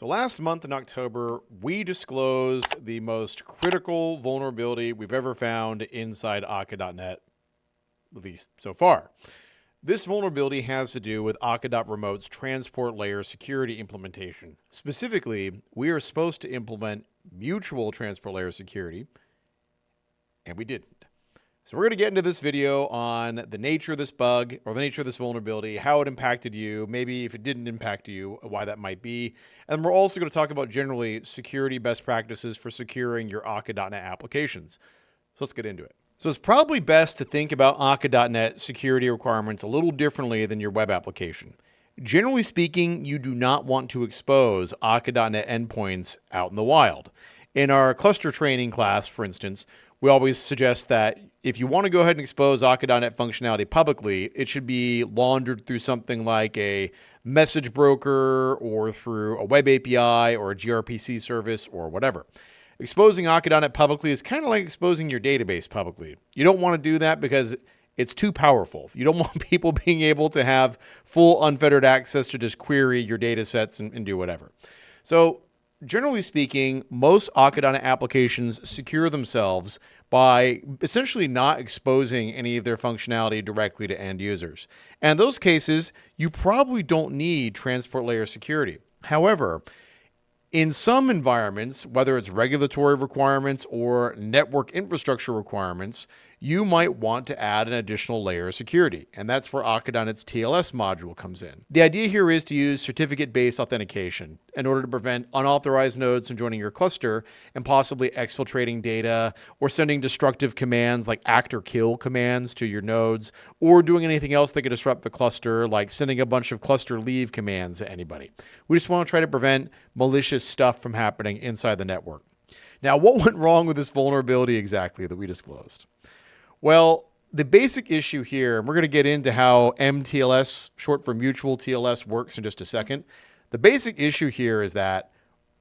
So last month in October, we disclosed the most critical vulnerability we've ever found inside Akka.net, at least so far. This vulnerability has to do with Akka.Remote's transport layer security implementation. Specifically, we are supposed to implement mutual transport layer security, and we didn't. So we're going to get into this video on the nature of this bug or the nature of this vulnerability, how it impacted you, maybe if it didn't impact you, why that might be. And we're also going to talk about generally security best practices for securing your Akka.net applications. So let's get into it. So it's probably best to think about Akka.net security requirements a little differently than your web application. Generally speaking, you do not want to expose Akka.net endpoints out in the wild. In our cluster training class, for instance, we always suggest that if you want to go ahead and expose Akka.net functionality publicly, it should be laundered through something like a message broker or through a web API or a gRPC service or whatever. Exposing Akka.net publicly is kind of like exposing your database publicly. You don't want to do that because it's too powerful. You don't want people being able to have full unfettered access to just query your data sets and do whatever. So generally speaking, most Akka.net applications secure themselves by essentially not exposing any of their functionality directly to end users. And in those cases, you probably don't need transport layer security. However, in some environments, whether it's regulatory requirements or network infrastructure requirements, you might want to add an additional layer of security, and that's where Akka.net's TLS module comes in. The idea here is to use certificate-based authentication in order to prevent unauthorized nodes from joining your cluster and possibly exfiltrating data or sending destructive commands like act or kill commands to your nodes, or doing anything else that could disrupt the cluster, like sending a bunch of cluster leave commands to anybody. We just want to try to prevent malicious stuff from happening inside the network. Now, what went wrong with this vulnerability exactly that we disclosed? Well, the basic issue here, and we're going to get into how mTLS, short for Mutual TLS, works in just a second. The basic issue here is that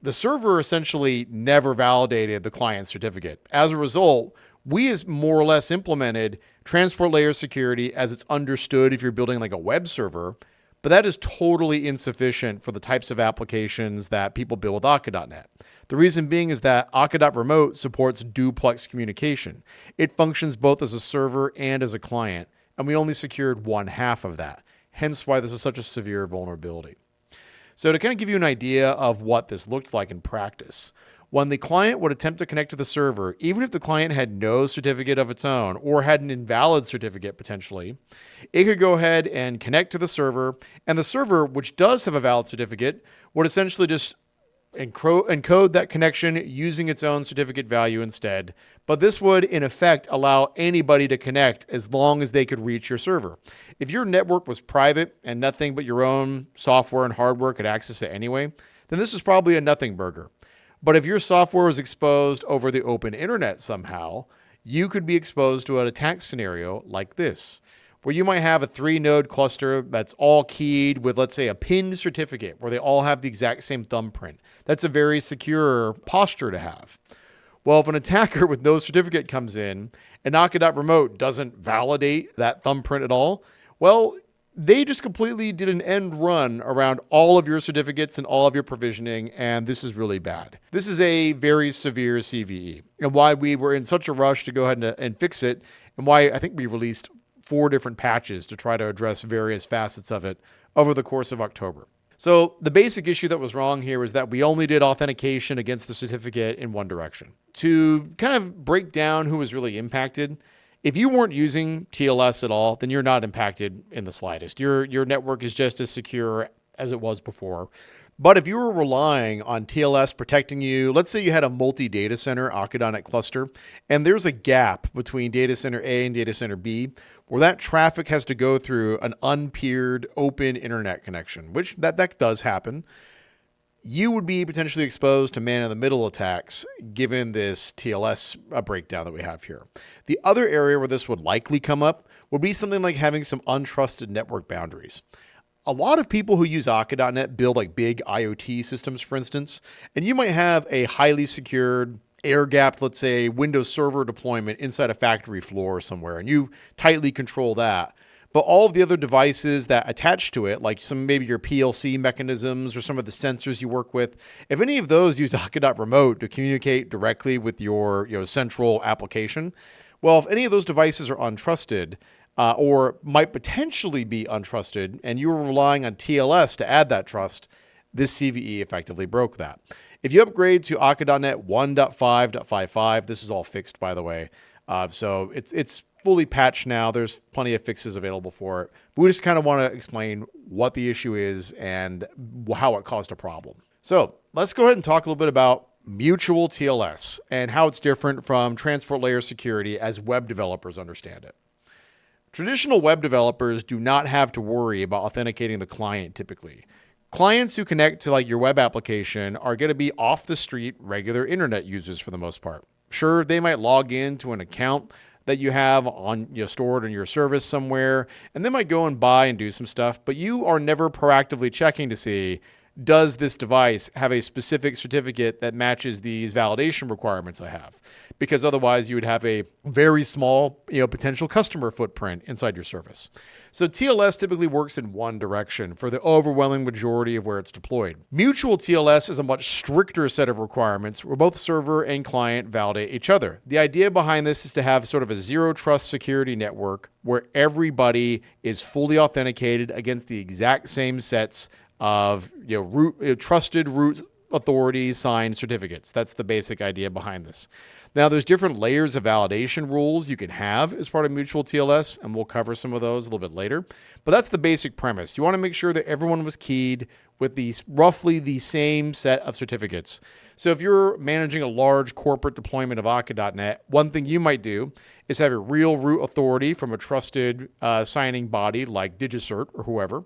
the server essentially never validated the client certificate. As a result, we has more or less implemented transport layer security as it's understood if you're building like a web server, but that is totally insufficient for the types of applications that people build with Akka.net. The reason being is that Akka.Remote supports duplex communication. It functions both as a server and as a client, and we only secured one half of that, hence why this is such a severe vulnerability. So to kind of give you an idea of what this looked like in practice, when the client would attempt to connect to the server, even if the client had no certificate of its own or had an invalid certificate potentially, it could go ahead and connect to the server, and the server, which does have a valid certificate, would essentially just encode that connection using its own certificate value instead. But this would, in effect, allow anybody to connect as long as they could reach your server. If your network was private and nothing but your own software and hardware could access it anyway, then this is probably a nothing burger. But if your software was exposed over the open internet somehow, you could be exposed to an attack scenario like this, where you might have a 3-node cluster that's all keyed with, let's say, a pinned certificate where they all have the exact same thumbprint. That's a very secure posture to have. Well, if an attacker with no certificate comes in and Akka.Remote doesn't validate that thumbprint at all, well, they just completely did an end run around all of your certificates and all of your provisioning, and this is really bad. This is a very severe CVE, and why we were in such a rush to go ahead and fix it, and why I think we released 4 different patches to try to address various facets of it over the course of October. So the basic issue that was wrong here is that we only did authentication against the certificate in one direction. To kind of break down who was really impacted, if you weren't using TLS at all, then you're not impacted in the slightest. Your network is just as secure as it was before. But if you were relying on TLS protecting you, let's say you had a multi-data center Akka.net cluster, and there's a gap between data center A and data center B, where that traffic has to go through an unpeered open internet connection, which that does happen, you would be potentially exposed to man-in-the-middle attacks given this TLS breakdown that we have here. The other area where this would likely come up would be something like having some untrusted network boundaries. A lot of people who use Akka.net build like big IoT systems, for instance, and you might have a highly secured, air-gapped, let's say, Windows Server deployment inside a factory floor somewhere, and you tightly control that. but all of the other devices that attach to it, like maybe your PLC mechanisms or some of the sensors you work with, if any of those use Akka.Remote to communicate directly with your central application, well, if any of those devices are untrusted or might potentially be untrusted, and you were relying on TLS to add that trust, this CVE effectively broke that. If you upgrade to Akka.NET 1.5.55, this is all fixed, by the way. So it's fully patched now. There's plenty of fixes available for it. But we just kind of want to explain what the issue is and how it caused a problem. So let's go ahead and talk a little bit about Mutual TLS and how it's different from transport layer security as web developers understand it. Traditional web developers do not have to worry about authenticating the client typically. Clients who connect to like your web application are going to be off the street regular internet users for the most part. Sure, they might log into an account that you have on stored on your service somewhere, and they might go and buy and do some stuff, but you are never proactively checking to see, does this device have a specific certificate that matches these validation requirements I have? Because otherwise you would have a very small, potential customer footprint inside your service. So TLS typically works in one direction for the overwhelming majority of where it's deployed. Mutual TLS is a much stricter set of requirements where both server and client validate each other. The idea behind this is to have sort of a zero trust security network where everybody is fully authenticated against the exact same sets of trusted root authority signed certificates. That's the basic idea behind this. Now, there's different layers of validation rules you can have as part of Mutual TLS, and we'll cover some of those a little bit later. But that's the basic premise. You want to make sure that everyone was keyed with these roughly the same set of certificates. So if you're managing a large corporate deployment of Akka.NET, one thing you might do is have a real root authority from a trusted signing body like DigiCert or whoever.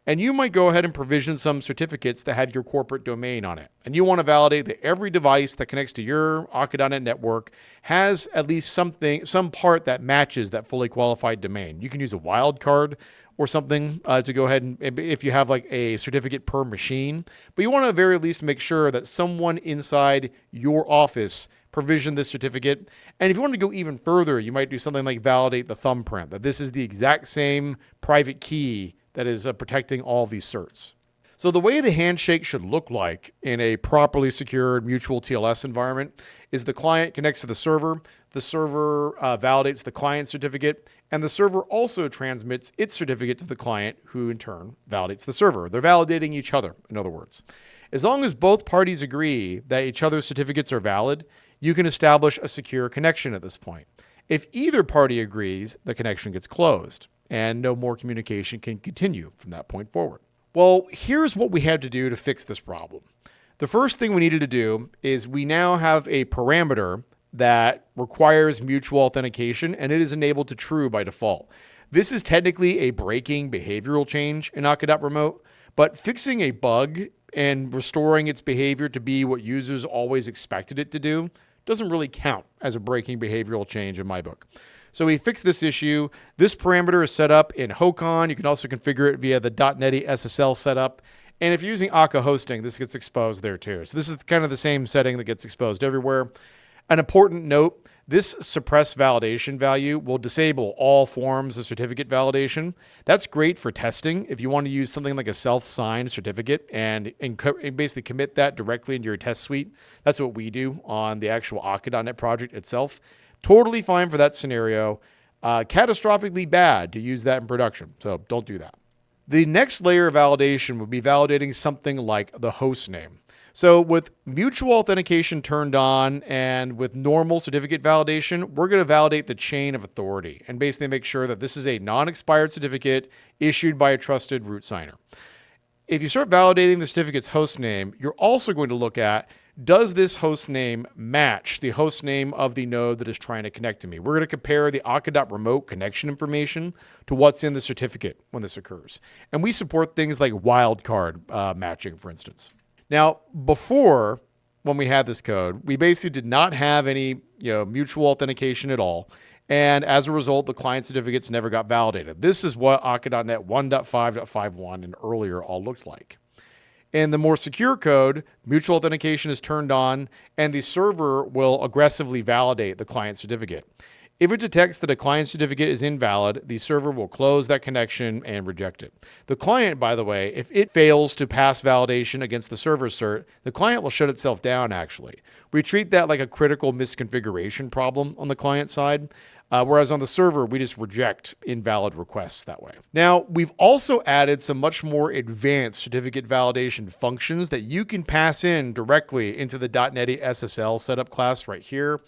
And you might go ahead and provision some certificates that have your corporate domain on it. And you want to validate that every device that connects to your Akka.NET network has at least some part that matches that fully qualified domain. You can use a wildcard or something to go ahead and, if you have like a certificate per machine, but you want to at very least make sure that someone inside your office provision this certificate. And if you want to go even further, you might do something like validate the thumbprint, that this is the exact same private key that is protecting all these certs. So the way the handshake should look like in a properly secured Mutual TLS environment is the client connects to the server validates the client certificate, and the server also transmits its certificate to the client, who in turn validates the server. They're validating each other, in other words. As long as both parties agree that each other's certificates are valid, you can establish a secure connection at this point. If either party agrees, the connection gets closed, and no more communication can continue from that point forward. Well, here's what we had to do to fix this problem. The first thing we needed to do is we now have a parameter that requires mutual authentication, and it is enabled to true by default. This is technically a breaking behavioral change in Akka.Remote, but fixing a bug and restoring its behavior to be what users always expected it to do doesn't really count as a breaking behavioral change in my book. So we fixed this issue. This parameter is set up in Hocon. You can also configure it via the .NET SSL setup. And if you're using Akka hosting, this gets exposed there too. So this is kind of the same setting that gets exposed everywhere. An important note, this suppress validation value will disable all forms of certificate validation. That's great for testing. If you want to use something like a self-signed certificate and basically commit that directly into your test suite, that's what we do on the actual Akka.NET project itself. Totally fine for that scenario. Catastrophically bad to use that in production, so don't do that. The next layer of validation would be validating something like the host name. So with mutual authentication turned on and with normal certificate validation, we're going to validate the chain of authority and basically make sure that this is a non-expired certificate issued by a trusted root signer. If you start validating the certificate's host name, you're also going to look at, does this host name match the host name of the node that is trying to connect to me? We're going to compare the Akka.Remote connection information to what's in the certificate when this occurs. And we support things like wildcard matching, for instance. Now, before, when we had this code, we basically did not have any mutual authentication at all. And as a result, the client certificates never got validated. This is what Akka.NET 1.5.51 and earlier all looked like. In the more secure code, mutual authentication is turned on, and the server will aggressively validate the client certificate. If it detects that a client certificate is invalid, the server will close that connection and reject it. The client, by the way, if it fails to pass validation against the server cert, the client will shut itself down, actually. We treat that like a critical misconfiguration problem on the client side, whereas on the server, we just reject invalid requests that way. Now, we've also added some much more advanced certificate validation functions that you can pass in directly into the .NET SSL setup class right here.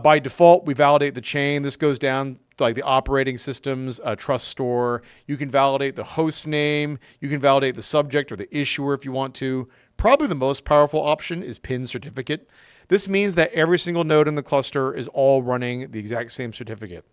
By default, we validate the chain. This goes down like the operating system's trust store. You can validate the host name. You can validate the subject or the issuer if you want to. Probably the most powerful option is pin certificate. This means that every single node in the cluster is all running the exact same certificate.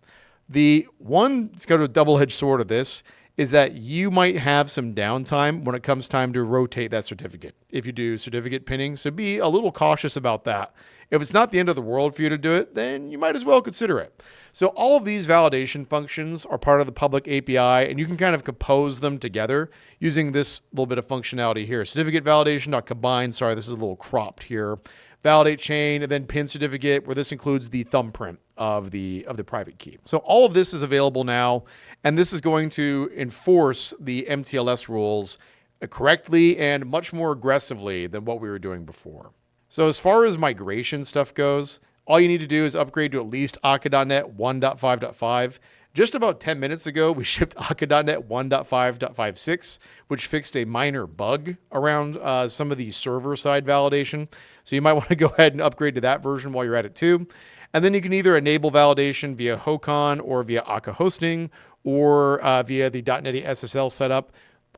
The one, it's got a double-edged sword of this, is that you might have some downtime when it comes time to rotate that certificate if you do certificate pinning. So be a little cautious about that. If it's not the end of the world for you to do it, then you might as well consider it. So all of these validation functions are part of the public API, and you can kind of compose them together using this little bit of functionality here. Certificate validation.combine, sorry, this is a little cropped here. Validate chain, and then pin certificate, where this includes the thumbprint of the private key. So all of this is available now, and this is going to enforce the mTLS rules correctly and much more aggressively than what we were doing before. So as far as migration stuff goes, all you need to do is upgrade to at least Akka.NET 1.5.5. Just about 10 minutes ago, we shipped Akka.NET 1.5.56, which fixed a minor bug around some of the server-side validation. So you might want to go ahead and upgrade to that version while you're at it too. And then you can either enable validation via Hocon or via Akka hosting or via the .NET SSL setup.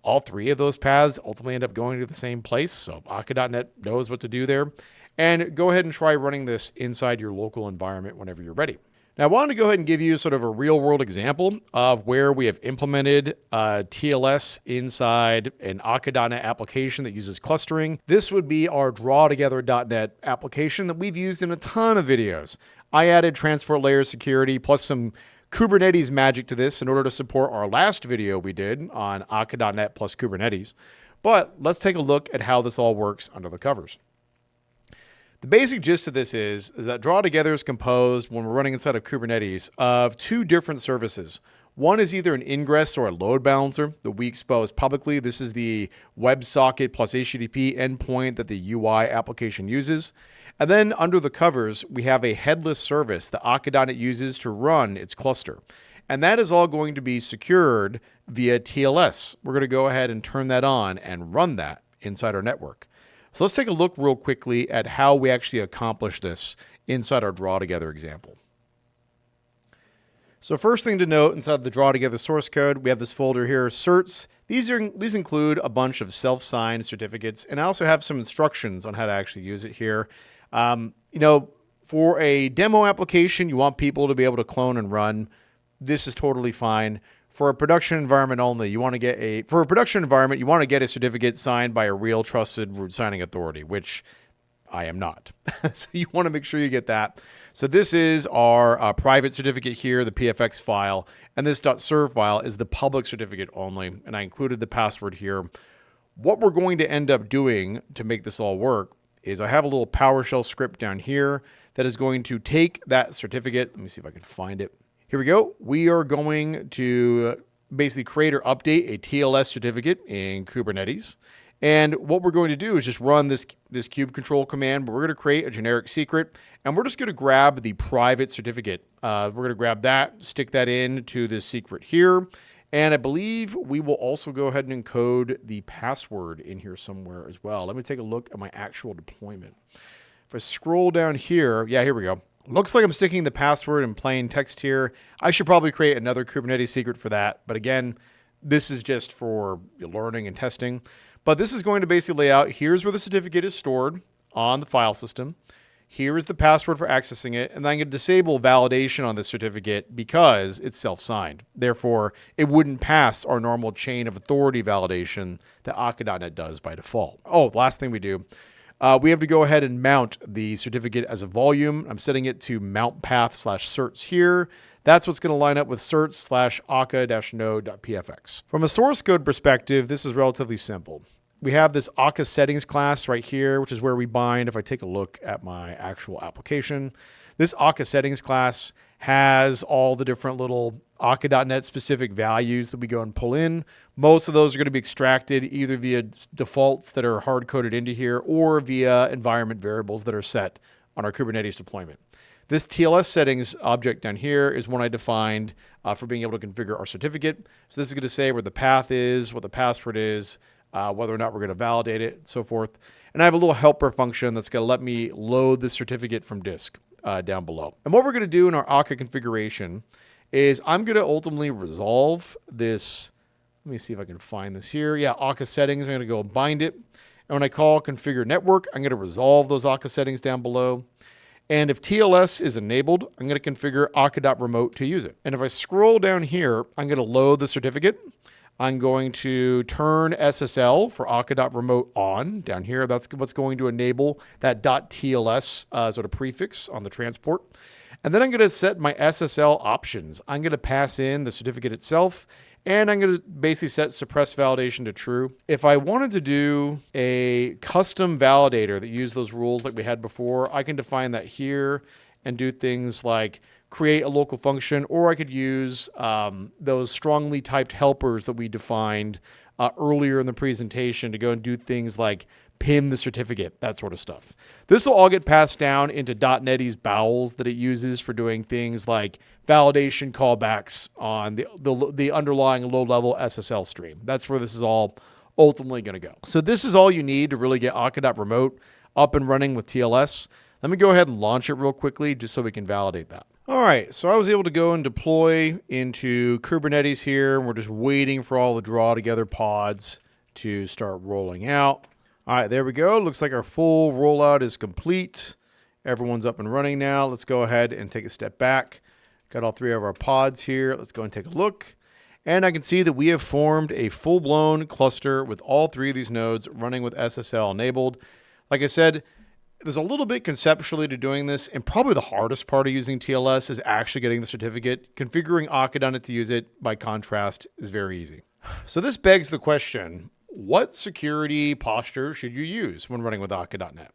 All three of those paths ultimately end up going to the same place. So Akka.NET knows what to do there. And go ahead and try running this inside your local environment whenever you're ready. Now, I wanted to go ahead and give you sort of a real-world example of where we have implemented TLS inside an Akka.NET application that uses clustering. This would be our drawtogether.NET application that we've used in a ton of videos. I added transport layer security plus some Kubernetes magic to this in order to support our last video we did on Akka.NET plus Kubernetes. But let's take a look at how this all works under the covers. The basic gist of this is that Draw Together is composed, when we're running inside of Kubernetes, of two different services. One is either an ingress or a load balancer that we expose publicly. This is the WebSocket plus HTTP endpoint that the UI application uses. And then under the covers, we have a headless service that Akka.NET uses to run its cluster. And that is all going to be secured via TLS. We're going to go ahead and turn that on and run that inside our network. So let's take a look real quickly at how we actually accomplish this inside our Draw Together example. So first thing to note inside the Draw Together source code, we have this folder here, certs. These include a bunch of self-signed certificates, and I also have some instructions on how to actually use it here. For a demo application, you want people to be able to clone and run. This is totally fine. For a production environment only, you want to get a certificate signed by a real trusted root signing authority, which I am not. So you want to make sure you get that. So this is our private certificate here, the PFX file, and this .serve file is the public certificate only, and I included the password here. What we're going to end up doing to make this all work is I have a little PowerShell script down here that is going to take that certificate. Let me see if I can find it. Here we go. We are going to basically create or update a TLS certificate in Kubernetes. And what we're going to do is just run this kube control command, but we're going to create a generic secret, and we're just going to grab the private certificate. We're going to grab that, stick that into this secret here, and I believe we will also go ahead and encode the password in here somewhere as well. Let me take a look at my actual deployment. If I scroll down here, yeah, here we go. Looks like I'm sticking the password in plain text here. I should probably create another Kubernetes secret for that. But again, this is just for learning and testing. But this is going to basically lay out, here's where the certificate is stored on the file system. Here is the password for accessing it. And then I'm going to disable validation on this certificate because it's self-signed. Therefore, it wouldn't pass our normal chain of authority validation that Akka.NET does by default. Oh, last thing we do. We have to go ahead and mount the certificate as a volume. I'm setting it to mount path /certs here. That's what's going to line up with certs /akka-node.pfx. From a source code perspective, this is relatively simple. We have this Akka settings class right here, which is where we bind. If I take a look at my actual application, this Akka settings class has all the different little Akka.NET specific values that we go and pull in. Most of those are going to be extracted either via defaults that are hard coded into here or via environment variables that are set on our Kubernetes deployment. This TLS settings object down here is one I defined for being able to configure our certificate. So this is going to say where the path is, what the password is, whether or not we're going to validate it, and so forth. And I have a little helper function that's going to let me load the certificate from disk down below. And what we're going to do in our Akka configuration is I'm going to ultimately resolve this. Let me see if I can find this here. Yeah, Akka settings. I'm going to go bind it. And when I call configure network, I'm going to resolve those Akka settings down below. And if TLS is enabled, I'm going to configure Akka.Remote to use it. And if I scroll down here, I'm going to load the certificate. I'm going to turn SSL for Akka.Remote on down here. That's what's going to enable that .TLS sort of prefix on the transport. And then I'm going to set my SSL options. I'm going to pass in the certificate itself, and I'm going to basically set suppress validation to true. If I wanted to do a custom validator that used those rules like we had before, I can define that here and do things like create a local function, or I could use those strongly typed helpers that we defined earlier in the presentation to go and do things like pin the certificate, that sort of stuff. This will all get passed down into .NET's bowels that it uses for doing things like validation callbacks on the underlying low-level SSL stream. That's where this is all ultimately going to go. So this is all you need to really get Akka.Remote up and running with TLS. Let me go ahead and launch it real quickly just so we can validate that. All right, so I was able to go and deploy into Kubernetes here, and we're just waiting for all the draw together pods to start rolling out. All right, there we go. Looks like our full rollout is complete. Everyone's up and running now. Let's go ahead and take a step back. Got all three of our pods here. Let's go and take a look. And I can see that we have formed a full-blown cluster with all three of these nodes running with SSL enabled. Like I said, there's a little bit conceptually to doing this, and probably the hardest part of using TLS is actually getting the certificate. Configuring Akka.NET to use it, by contrast, is very easy. So this begs the question, what security posture should you use when running with Akka.NET?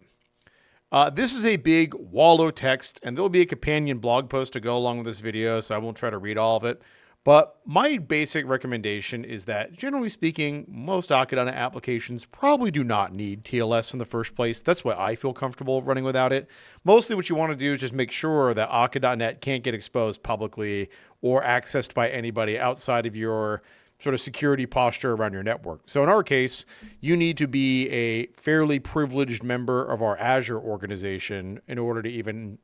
This is a big wall of text, and there'll be a companion blog post to go along with this video, so I won't try to read all of it. But my basic recommendation is that, generally speaking, most Akka.NET applications probably do not need TLS in the first place. That's why I feel comfortable running without it. Mostly what you want to do is just make sure that Akka.NET can't get exposed publicly or accessed by anybody outside of your sort of security posture around your network. So in our case, you need to be a fairly privileged member of our Azure organization in order to even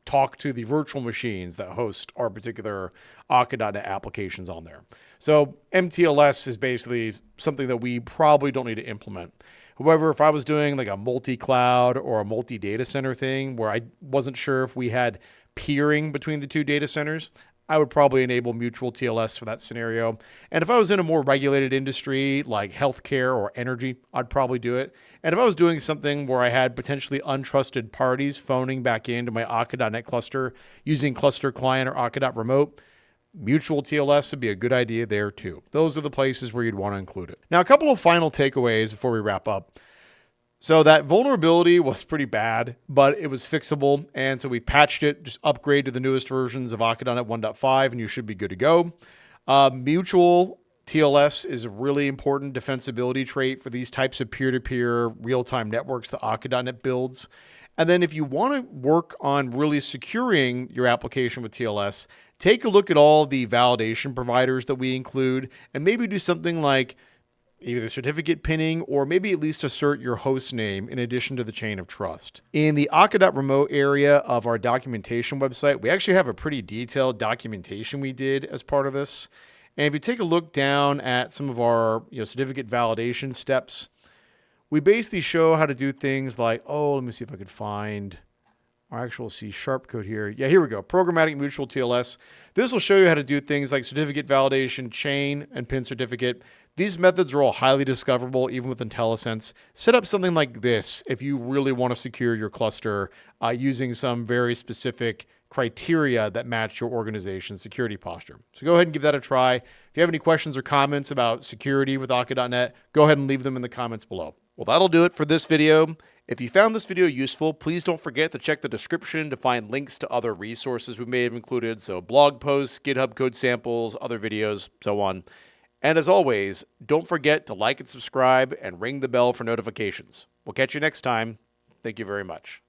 talk to the virtual machines that host our particular Akka.NET applications on there. So mTLS is basically something that we probably don't need to implement. However, if I was doing like a multi-cloud or a multi-data center thing where I wasn't sure if we had peering between the two data centers, I would probably enable Mutual TLS for that scenario. And if I was in a more regulated industry like healthcare or energy, I'd probably do it. And if I was doing something where I had potentially untrusted parties phoning back into my Akka.NET cluster using cluster client or Akka.Remote, Mutual TLS would be a good idea there too. Those are the places where you'd want to include it. Now, a couple of final takeaways before we wrap up. So that vulnerability was pretty bad, but it was fixable. And so we patched it, just upgrade to the newest versions of Akka.NET 1.5 and you should be good to go. Mutual TLS is a really important defensibility trait for these types of peer-to-peer real-time networks that Akka.NET builds. And then if you want to work on really securing your application with TLS, take a look at all the validation providers that we include and maybe do something like either certificate pinning or maybe at least assert your host name in addition to the chain of trust. In the Akka.Remote area of our documentation website, we actually have a pretty detailed documentation we did as part of this. And if you take a look down at some of our certificate validation steps, we basically show how to do things like, let me see if I could find our actual C# code here. Yeah, here we go. Programmatic Mutual TLS. This will show you how to do things like certificate validation, chain, and pin certificate. These methods are all highly discoverable, even with IntelliSense. Set up something like this if you really want to secure your cluster using some very specific criteria that match your organization's security posture. So go ahead and give that a try. If you have any questions or comments about security with Akka.NET, go ahead and leave them in the comments below. Well, that'll do it for this video. If you found this video useful, please don't forget to check the description to find links to other resources we may have included, so blog posts, GitHub code samples, other videos, so on. And as always, don't forget to like and subscribe and ring the bell for notifications. We'll catch you next time. Thank you very much.